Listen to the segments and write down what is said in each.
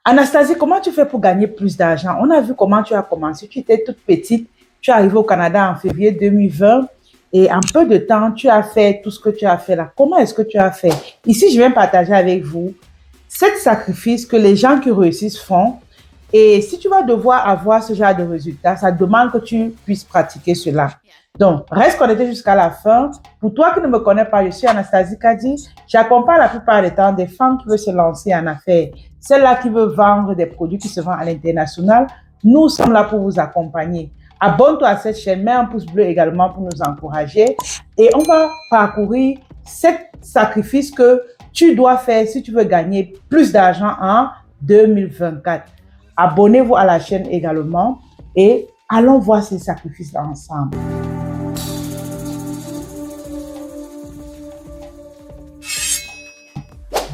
Anastasie, comment tu fais pour gagner plus d'argent? On a vu comment tu as commencé. Tu étais toute petite. Tu es arrivée au Canada en février 2020 et en peu de temps, tu as fait tout ce que tu as fait là. Comment est-ce que tu as fait? Ici, je viens partager avec vous sept sacrifices que les gens qui réussissent font. Et si tu vas devoir avoir ce genre de résultats, ça demande que tu puisses pratiquer cela. Donc, reste connecté jusqu'à la fin. Pour toi qui ne me connais pas, je suis Anastasie Kadi. J'accompagne la plupart du temps des femmes qui veulent se lancer en affaires. Celles-là qui veulent vendre des produits qui se vendent à l'international. Nous sommes là pour vous accompagner. Abonne-toi à cette chaîne, mets un pouce bleu également pour nous encourager. Et on va parcourir 7 sacrifices que tu dois faire si tu veux gagner plus d'argent en 2024. Abonnez-vous à la chaîne également et allons voir ces sacrifices ensemble.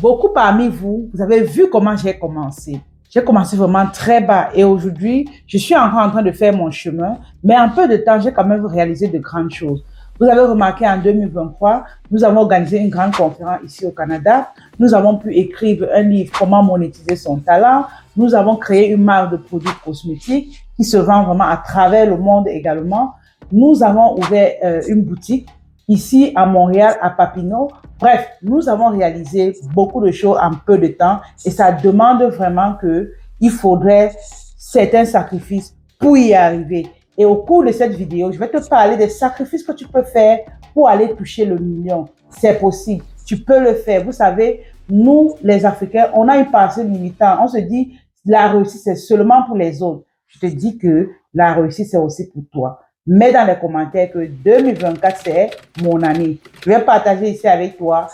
Beaucoup parmi vous, vous avez vu comment j'ai commencé. J'ai commencé vraiment très bas et aujourd'hui, je suis encore en train de faire mon chemin, mais en peu de temps, j'ai quand même réalisé de grandes choses. Vous avez remarqué en 2023, nous avons organisé une grande conférence ici au Canada. Nous avons pu écrire un livre, Comment monétiser son talent. Nous avons créé une marque de produits cosmétiques qui se vend vraiment à travers le monde également. Nous avons ouvert une boutique ici à Montréal, à Papineau. Bref, nous avons réalisé beaucoup de choses en peu de temps et ça demande vraiment qu'il faudrait certains sacrifices pour y arriver. Et au cours de cette vidéo, je vais te parler des sacrifices que tu peux faire pour aller toucher le million. C'est possible, tu peux le faire. Vous savez, nous, les Africains, on a une pensée limitante. On se dit, la réussite, c'est seulement pour les autres. Je te dis que la réussite, c'est aussi pour toi. Mets dans les commentaires que 2024, c'est mon année. Je vais partager ici avec toi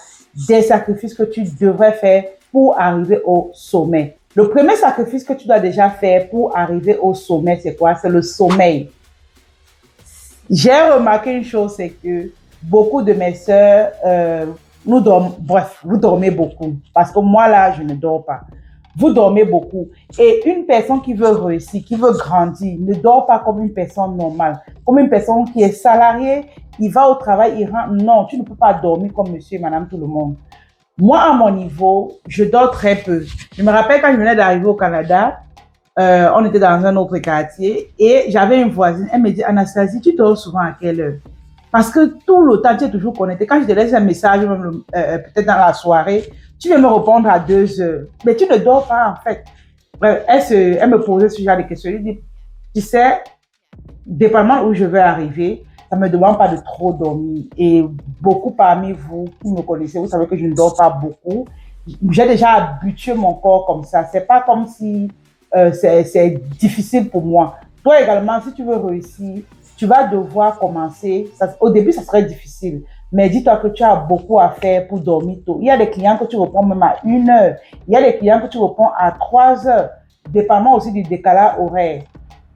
des sacrifices que tu devrais faire pour arriver au sommet. Le premier sacrifice que tu dois déjà faire pour arriver au sommet, c'est quoi? C'est le sommeil. J'ai remarqué une chose, c'est que beaucoup de mes sœurs, nous dormons, bref, vous dormez beaucoup. Parce que moi, là, je ne dors pas. Vous dormez beaucoup. Et une personne qui veut réussir, qui veut grandir, ne dort pas comme une personne normale. Comme une personne qui est salariée, il va au travail, il rentre. Non, tu ne peux pas dormir comme monsieur et madame tout le monde. Moi, à mon niveau, je dors très peu. Je me rappelle quand je venais d'arriver au Canada, on était dans un autre quartier et j'avais une voisine, elle me dit, Anastasie, tu dors souvent à quelle heure? Parce que tout le temps, tu es toujours connecté. Quand je te laisse un message, peut-être dans la soirée, tu viens me répondre à 2 heures. Mais tu ne dors pas, en fait. Bref, elle me posait ce genre de questions. Elle dit, tu sais, dépendamment où je veux arriver, ça ne me demande pas de trop dormir. Et beaucoup parmi vous qui me connaissez, vous savez que je ne dors pas beaucoup. J'ai déjà habitué mon corps comme ça. C'est pas comme si c'est difficile pour moi. Toi également, si tu veux réussir, tu vas devoir commencer. Au début, ça serait difficile. Mais dis-toi que tu as beaucoup à faire pour dormir tôt. Il y a des clients que tu réponds même à 1 heure. Il y a des clients que tu réponds à 3 heures. Dépendamment aussi du décalage horaire.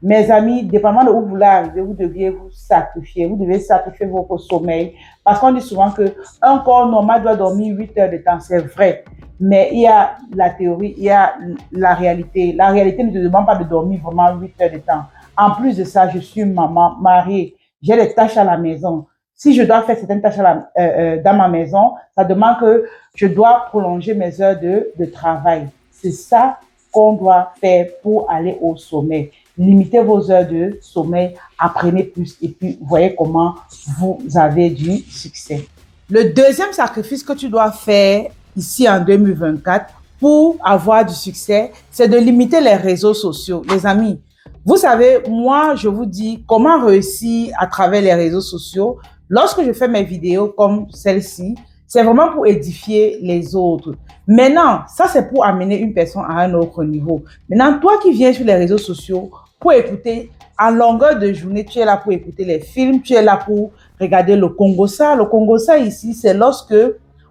Mes amis, dépendamment de où vous voulez arriver, vous deviez vous sacrifier. Vous devez sacrifier votre sommeil. Parce qu'on dit souvent qu'un corps normal doit dormir 8 heures de temps. C'est vrai. Mais il y a la théorie, il y a la réalité. La réalité ne te demande pas de dormir vraiment 8 heures de temps. En plus de ça, je suis maman, mariée. J'ai des tâches à la maison. Si je dois faire certaines tâches dans ma maison, ça demande que je dois prolonger mes heures de travail. C'est ça qu'on doit faire pour aller au sommet. Limitez vos heures de sommeil, apprenez plus et puis voyez comment vous avez du succès. Le deuxième sacrifice que tu dois faire ici en 2024 pour avoir du succès, c'est de limiter les réseaux sociaux. Les amis, vous savez, moi, je vous dis comment réussir à travers les réseaux sociaux. Lorsque je fais mes vidéos comme celle-ci, c'est vraiment pour édifier les autres. Maintenant, ça, c'est pour amener une personne à un autre niveau. Maintenant, toi qui viens sur les réseaux sociaux pour écouter, en longueur de journée, tu es là pour écouter les films, tu es là pour regarder le Congossa. Le Congossa ici, c'est lorsque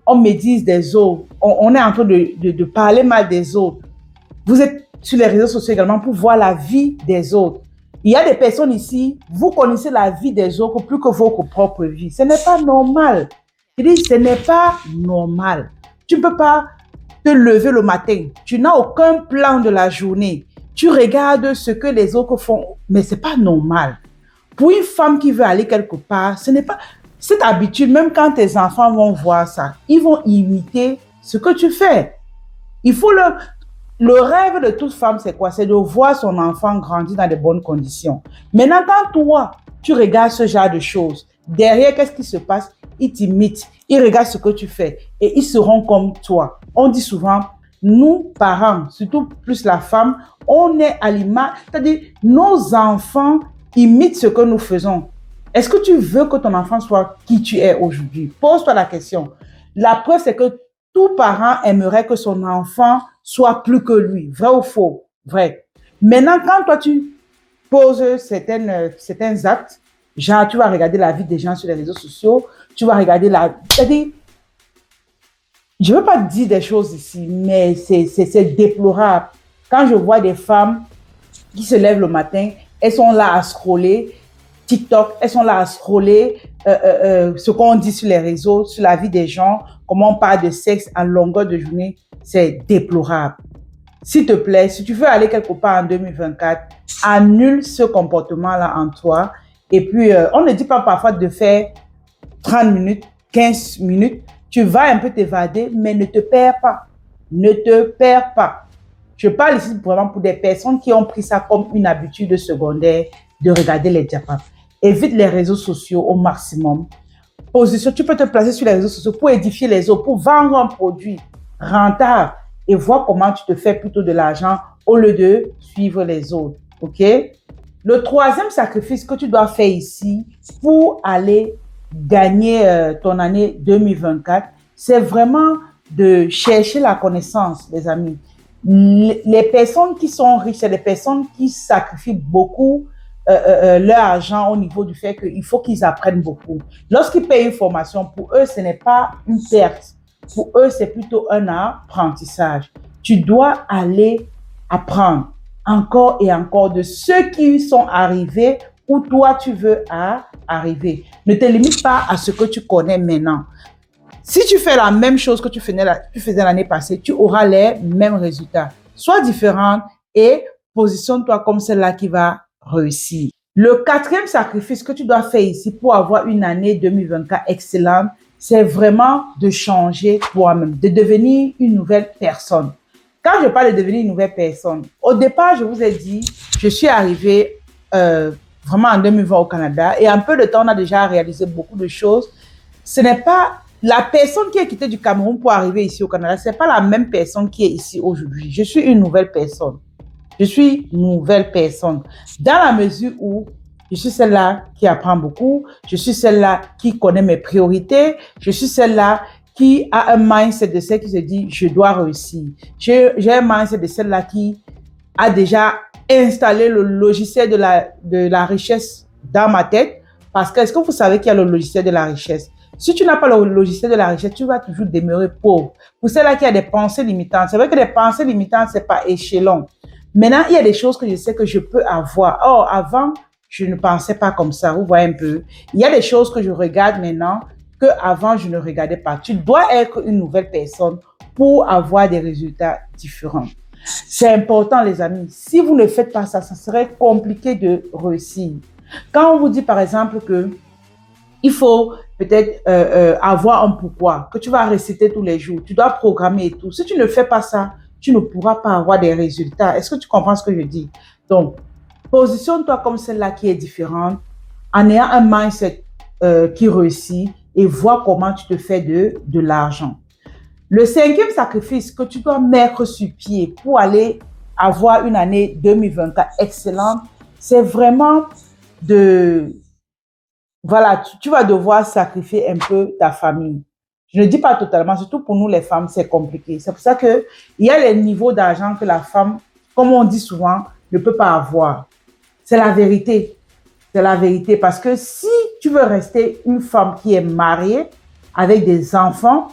on médise des autres. On est en train de parler mal des autres. Vous êtes sur les réseaux sociaux également pour voir la vie des autres. Il y a des personnes ici, vous connaissez la vie des autres plus que votre propre vie. Ce n'est pas normal. Je dis, ce n'est pas normal. Tu ne peux pas te lever le matin. Tu n'as aucun plan de la journée. Tu regardes ce que les autres font, mais ce n'est pas normal. Pour une femme qui veut aller quelque part, ce n'est pas cette habitude, même quand tes enfants vont voir ça, ils vont imiter ce que tu fais. Il faut Le rêve de toute femme, c'est quoi? C'est de voir son enfant grandir dans de bonnes conditions. Maintenant, quand toi, tu regardes ce genre de choses, derrière, qu'est-ce qui se passe? Ils t'imitent, ils regardent ce que tu fais et ils seront comme toi. On dit souvent, nous, parents, surtout plus la femme, on est à l'image, c'est-à-dire nos enfants imitent ce que nous faisons. Est-ce que tu veux que ton enfant soit qui tu es aujourd'hui? Pose-toi la question. La preuve, c'est que tout parent aimerait que son enfant soit plus que lui. Vrai ou faux? Vrai. Maintenant, quand toi, tu poses certains actes, genre, tu vas regarder la vie des gens sur les réseaux sociaux, tu vas regarder la... C'est-à-dire, je ne veux pas dire des choses ici, mais c'est déplorable. Quand je vois des femmes qui se lèvent le matin, elles sont là à scroller TikTok, elles sont là à scroller ce qu'on dit sur les réseaux, sur la vie des gens, comment on parle de sexe en longueur de journée, c'est déplorable. S'il te plaît, si tu veux aller quelque part en 2024, annule ce comportement-là en toi. Et puis, on ne dit pas parfois de faire 30 minutes, 15 minutes. Tu vas un peu t'évader, mais ne te perds pas. Ne te perds pas. Je parle ici vraiment pour des personnes qui ont pris ça comme une habitude secondaire de regarder les diapos. Évite les réseaux sociaux au maximum. Position, tu peux te placer sur les réseaux sociaux pour édifier les autres, pour vendre un produit rentable et voir comment tu te fais plutôt de l'argent au lieu de suivre les autres. OK? Le troisième sacrifice que tu dois faire ici pour aller gagner ton année 2024, c'est vraiment de chercher la connaissance, les amis. Les personnes qui sont riches, c'est des personnes qui sacrifient beaucoup leur argent au niveau du fait qu'il faut qu'ils apprennent beaucoup. Lorsqu'ils payent une formation, pour eux, ce n'est pas une perte. Pour eux, c'est plutôt un apprentissage. Tu dois aller apprendre encore et encore de ceux qui sont arrivés où toi tu veux arriver. Ne te limite pas à ce que tu connais maintenant. Si tu fais la même chose que tu faisais l'année passée, tu auras les mêmes résultats. Sois différente et positionne-toi comme celle-là qui va réussir. Le quatrième sacrifice que tu dois faire ici pour avoir une année 2024 excellente, c'est vraiment de changer toi-même, de devenir une nouvelle personne. Quand je parle de devenir une nouvelle personne, au départ, je vous ai dit, je suis arrivée vraiment en 2020 au Canada et en peu de temps, on a déjà réalisé beaucoup de choses. Ce n'est pas la personne qui a quitté du Cameroun pour arriver ici au Canada, ce n'est pas la même personne qui est ici aujourd'hui. Je suis une nouvelle personne. Je suis une nouvelle personne. Dans la mesure où je suis celle-là qui apprend beaucoup, je suis celle-là qui connaît mes priorités, je suis celle-là qui a un mindset de celle qui se dit « je dois réussir ». J'ai un mindset de celle-là qui a déjà installé le logiciel de la richesse dans ma tête. Parce que, est-ce que vous savez qu'il y a le logiciel de la richesse? Si tu n'as pas le logiciel de la richesse, tu vas toujours demeurer pauvre. Pour celle-là qui a des pensées limitantes, c'est vrai que les pensées limitantes, c'est pas échelon. Maintenant, il y a des choses que je sais que je peux avoir. Or, avant, je ne pensais pas comme ça. Vous voyez un peu. Il y a des choses que je regarde maintenant que avant je ne regardais pas. Tu dois être une nouvelle personne pour avoir des résultats différents. C'est important, les amis. Si vous ne faites pas ça, ça serait compliqué de réussir. Quand on vous dit, par exemple, que il faut peut-être avoir un pourquoi, que tu vas réciter tous les jours, tu dois programmer et tout. Si tu ne fais pas ça, tu ne pourras pas avoir des résultats. Est-ce que tu comprends ce que je dis? Donc, positionne-toi comme celle-là qui est différente, en ayant un mindset qui réussit et vois comment tu te fais de l'argent. Le cinquième sacrifice que tu dois mettre sur pied pour aller avoir une année 2024 excellente, c'est vraiment voilà, tu vas devoir sacrifier un peu ta famille. Je ne dis pas totalement, surtout pour nous les femmes, c'est compliqué. C'est pour ça qu'il y a les niveaux d'argent que la femme, comme on dit souvent, ne peut pas avoir. C'est la vérité. C'est la vérité. Parce que si tu veux rester une femme qui est mariée avec des enfants,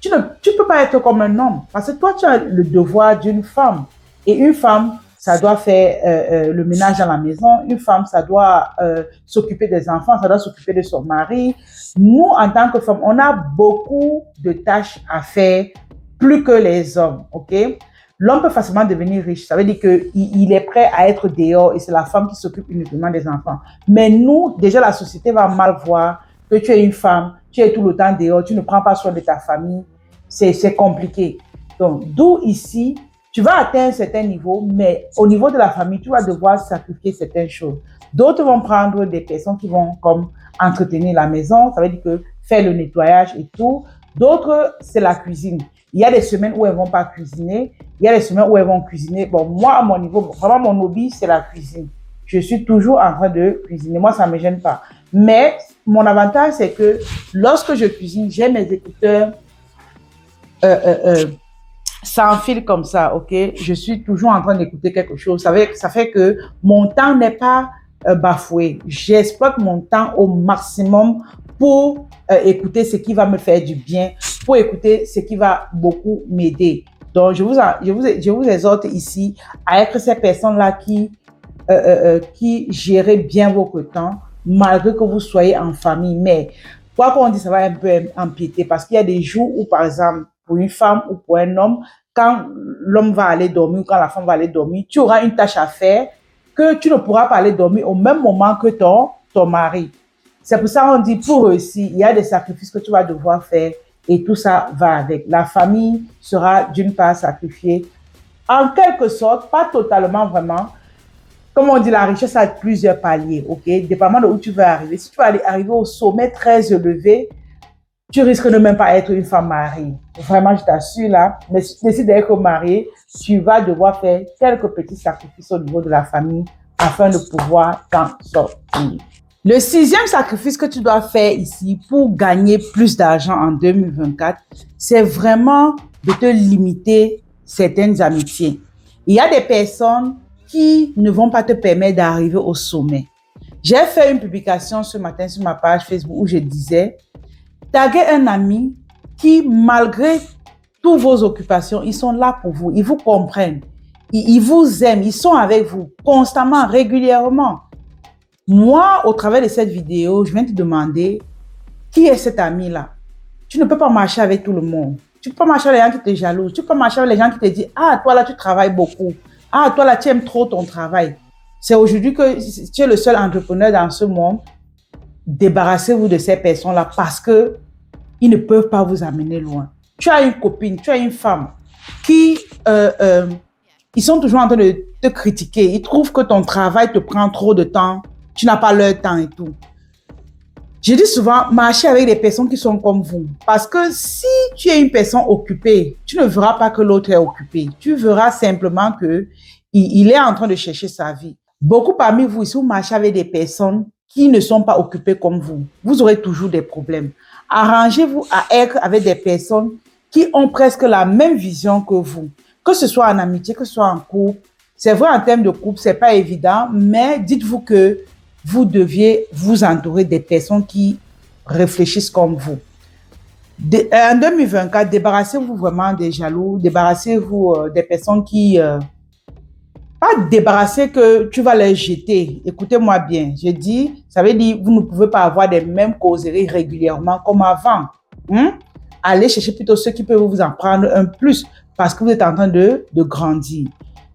tu peux pas être comme un homme. Parce que toi, tu as le devoir d'une femme. Et une femme, ça doit faire le ménage dans la maison. Une femme, ça doit s'occuper des enfants, ça doit s'occuper de son mari. Nous, en tant que femmes, on a beaucoup de tâches à faire, plus que les hommes, ok? L'homme peut facilement devenir riche. Ça veut dire qu'il est prêt à être dehors et c'est la femme qui s'occupe uniquement des enfants. Mais nous, déjà, la société va mal voir que tu es une femme, tu es tout le temps dehors, tu ne prends pas soin de ta famille. C'est compliqué. Donc, d'où ici, Tu vas atteindre un certain niveau, mais au niveau de la famille, tu vas devoir sacrifier certaines choses. D'autres vont prendre des personnes qui vont comme entretenir la maison, ça veut dire que faire le nettoyage et tout. D'autres, c'est la cuisine. Il y a des semaines où elles vont pas cuisiner, il y a des semaines où elles vont cuisiner. Bon, moi, à mon niveau, vraiment, mon hobby, c'est la cuisine. Je suis toujours en train de cuisiner. Moi, ça ne me gêne pas. Mais mon avantage, c'est que lorsque je cuisine, j'ai mes écouteurs euh, euh, euh, sans fil comme ça, ok? Je suis toujours en train d'écouter quelque chose. Ça fait que mon temps n'est pas bafoué. J'exploite mon temps au maximum pour écouter ce qui va me faire du bien, pour écouter ce qui va beaucoup m'aider. Donc, je vous exhorte ici à être ces personnes-là qui gèrent bien votre temps, malgré que vous soyez en famille. Mais quoi qu'on dise, ça va un peu empiéter parce qu'il y a des jours où, par exemple, pour une femme ou pour un homme, quand l'homme va aller dormir ou quand la femme va aller dormir, tu auras une tâche à faire que tu ne pourras pas aller dormir au même moment que ton mari. C'est pour ça qu'on dit, pour réussir, il y a des sacrifices que tu vas devoir faire et tout ça va avec. La famille sera d'une part sacrifiée, en quelque sorte, pas totalement vraiment. Comme on dit, la richesse a plusieurs paliers, ok? Dépendamment de où tu veux arriver. Si tu veux arriver au sommet très élevé, tu risques de ne même pas être une femme mariée. Vraiment, je t'assure là. Mais si tu décides d'être mariée, tu vas devoir faire quelques petits sacrifices au niveau de la famille afin de pouvoir t'en sortir. Le sixième sacrifice que tu dois faire ici pour gagner plus d'argent en 2024, c'est vraiment de te limiter certaines amitiés. Il y a des personnes qui ne vont pas te permettre d'arriver au sommet. J'ai fait une publication ce matin sur ma page Facebook où je disais taguez un ami qui, malgré toutes vos occupations, ils sont là pour vous, ils vous comprennent, ils vous aiment, ils sont avec vous constamment, régulièrement. Moi, au travers de cette vidéo, je viens te demander qui est cet ami-là. Tu ne peux pas marcher avec tout le monde. Tu ne peux pas marcher avec les gens qui te jalousent. Tu peux pas marcher avec les gens qui te disent ah, toi là, tu travailles beaucoup. Ah, toi là, tu aimes trop ton travail. C'est aujourd'hui que tu es le seul entrepreneur dans ce monde. Débarrassez-vous de ces personnes-là parce que ils ne peuvent pas vous amener loin. Tu as une copine, tu as une femme qui, ils sont toujours en train de te critiquer. Ils trouvent que ton travail te prend trop de temps. Tu n'as pas leur temps et tout. Je dis souvent, marchez avec des personnes qui sont comme vous. Parce que si tu es une personne occupée, tu ne verras pas que l'autre est occupé. Tu verras simplement que il est en train de chercher sa vie. Beaucoup parmi vous, si vous marchez avec des personnes qui ne sont pas occupées comme vous, vous aurez toujours des problèmes. Arrangez-vous à être avec des personnes qui ont presque la même vision que vous. Que ce soit en amitié, que ce soit en couple. C'est vrai, en termes de couple, c'est pas évident, mais dites-vous que vous deviez vous entourer des personnes qui réfléchissent comme vous. En 2024, débarrassez-vous vraiment des jaloux, débarrassez-vous des personnes qui... pas débarrasser que tu vas les jeter. Écoutez-moi bien, je dis, ça veut dire vous ne pouvez pas avoir les mêmes causeries régulièrement comme avant. Allez chercher plutôt ceux qui peuvent vous en prendre un plus parce que vous êtes en train de grandir.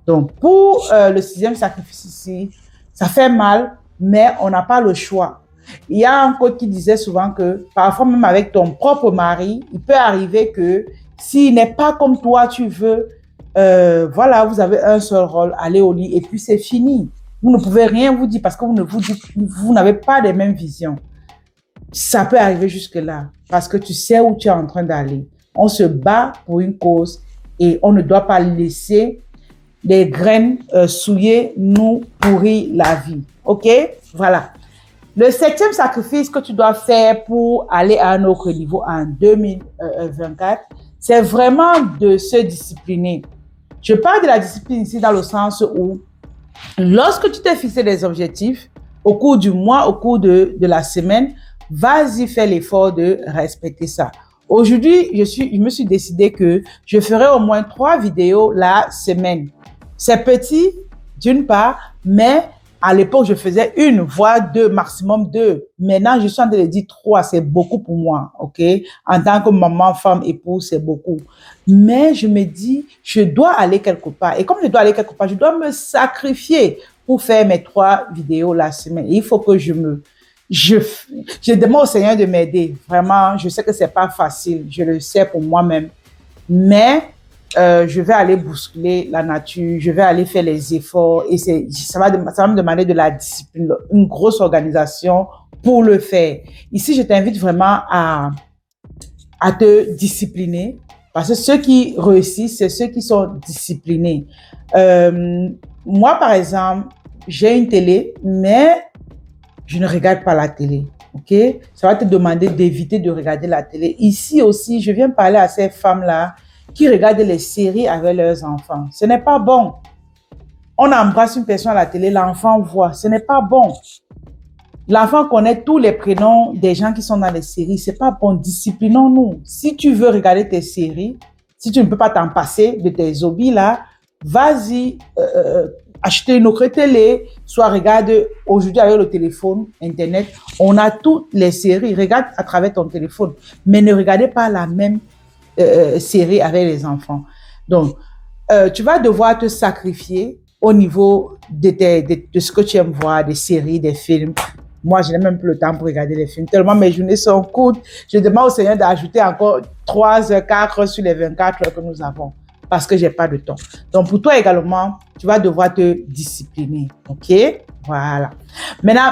Donc, pour le sixième sacrifice ici, ça fait mal, mais on n'a pas le choix. Il y a un coach qui disait souvent que parfois même avec ton propre mari, il peut arriver que s'il n'est pas comme toi tu veux, voilà, vous avez un seul rôle, aller au lit et puis c'est fini. Vous ne pouvez rien vous dire parce que vous n'avez pas les mêmes visions. Ça peut arriver jusque-là parce que tu sais où tu es en train d'aller. On se bat pour une cause et on ne doit pas laisser les graines souillées nous pourrir la vie. OK? Voilà. Le septième sacrifice que tu dois faire pour aller à un autre niveau en 2024, c'est vraiment de se discipliner. Je parle de la discipline ici dans le sens où lorsque tu t'es fixé des objectifs au cours du mois, au cours de la semaine, vas-y faire l'effort de respecter ça. Aujourd'hui, je me suis décidé que je ferai au moins 3 vidéos la semaine. C'est petit, d'une part, mais à l'époque, je faisais 1, voire 2, maximum 2. Maintenant, je suis en train de dire 3, c'est beaucoup pour moi, ok? En tant que maman, femme, épouse, c'est beaucoup. Mais je me dis, je dois aller quelque part. Et comme je dois aller quelque part, je dois me sacrifier pour faire mes 3 vidéos la semaine. Et il faut que je demande au Seigneur de m'aider. Vraiment, je sais que c'est pas facile. Je le sais pour moi-même. Mais je vais aller bousculer la nature, je vais aller faire les efforts et ça va me demander de la discipline, une grosse organisation pour le faire. Ici, je t'invite vraiment à te discipliner parce que ceux qui réussissent, c'est ceux qui sont disciplinés. Moi, par exemple, j'ai une télé, mais je ne regarde pas la télé. OK? Ça va te demander d'éviter de regarder la télé. Ici aussi, je viens parler à ces femmes-là qui regardent les séries avec leurs enfants. Ce n'est pas bon. On embrasse une personne à la télé, l'enfant voit. Ce n'est pas bon. L'enfant connaît tous les prénoms des gens qui sont dans les séries. C'est pas bon. Disciplinons-nous. Si tu veux regarder tes séries, si tu ne peux pas t'en passer de tes hobbies là, vas-y, acheter une autre télé, soit regarde aujourd'hui avec le téléphone, Internet, on a toutes les séries. Regarde à travers ton téléphone, mais ne regardez pas la même série avec les enfants. Donc, tu vas devoir te sacrifier au niveau de ce que tu aimes voir, des séries, des films. Moi, je n'ai même plus le temps pour regarder les films, tellement mes journées sont courtes. Je demande au Seigneur d'ajouter encore 3 heures, 4 heures sur les 24 heures que nous avons, parce que j'ai pas de temps. Donc, pour toi également, tu vas devoir te discipliner. OK? Voilà. Maintenant,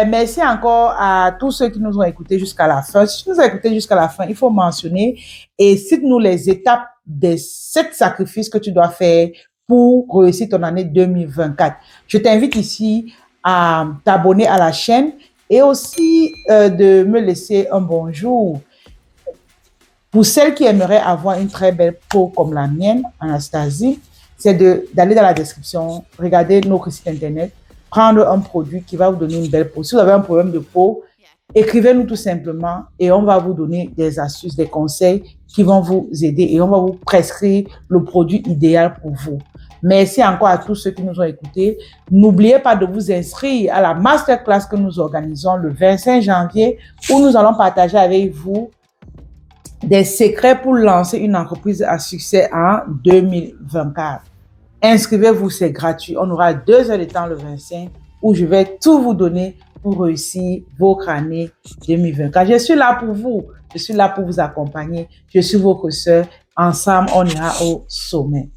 merci encore à tous ceux qui nous ont écoutés jusqu'à la fin. Si tu nous as écoutés jusqu'à la fin, il faut mentionner et cite-nous les étapes des 7 sacrifices que tu dois faire pour réussir ton année 2024. Je t'invite ici à t'abonner à la chaîne et aussi de me laisser un bonjour. Pour celles qui aimeraient avoir une très belle peau comme la mienne, Anastasie, c'est d'aller dans la description, regarder notre site internet, prendre un produit qui va vous donner une belle peau. Si vous avez un problème de peau, écrivez-nous tout simplement et on va vous donner des astuces, des conseils qui vont vous aider et on va vous prescrire le produit idéal pour vous. Merci encore à tous ceux qui nous ont écoutés. N'oubliez pas de vous inscrire à la masterclass que nous organisons le 25 janvier où nous allons partager avec vous des secrets pour lancer une entreprise à succès en 2024. Inscrivez-vous, c'est gratuit. On aura 2 heures de temps le 25 où je vais tout vous donner pour réussir votre année 2024. Je suis là pour vous. Je suis là pour vous accompagner. Je suis votre sœur. Ensemble, on ira au sommet.